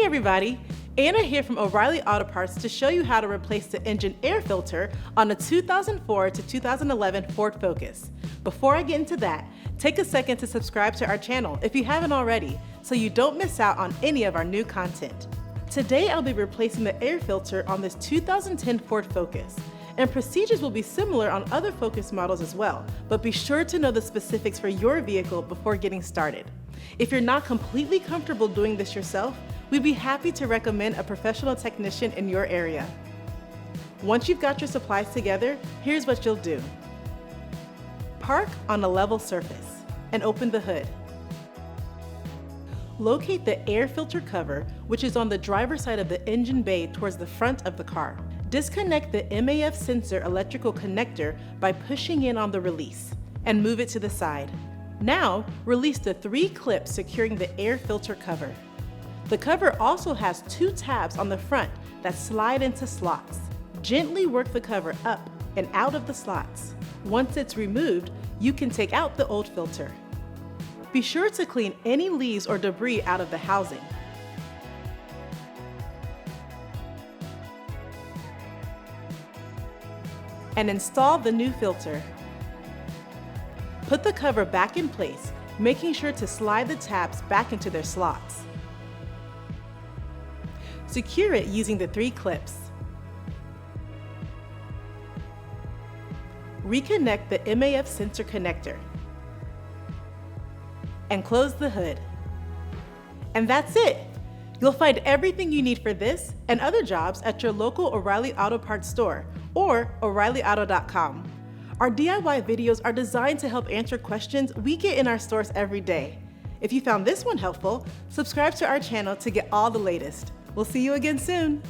Hey everybody, Anna here from Oreilly Auto Parts to show you how to replace the engine air filter on a 2004 to 2011 Ford Focus. Before I get into that, take a second to subscribe to our channel if you haven't already, so you don't miss out on any of our new content. Today I'll be replacing the air filter on this 2010 Ford Focus, and procedures will be similar on other Focus models as well, but be sure to know the specifics for your vehicle before getting started. If you're not completely comfortable doing this yourself, we'd be happy to recommend a professional technician in your area. Once you've got your supplies together, here's what you'll do. Park on a level surface and open the hood. Locate the air filter cover, which is on the driver's side of the engine bay towards the front of the car. Disconnect the MAF sensor electrical connector by pushing in on the release and move it to the side. Now, release the 3 clips securing the air filter cover. The cover also has 2 tabs on the front that slide into slots. Gently work the cover up and out of the slots. Once it's removed, you can take out the old filter. Be sure to clean any leaves or debris out of the housing. And install the new filter. Put the cover back in place, making sure to slide the tabs back into their slots. Secure it using the 3 clips. Reconnect the MAF sensor connector. And close the hood. And that's it! You'll find everything you need for this and other jobs at your local Oreilly Auto Parts store or Oreillyauto.com. Our DIY videos are designed to help answer questions we get in our stores every day. If you found this one helpful, subscribe to our channel to get all the latest. We'll see you again soon.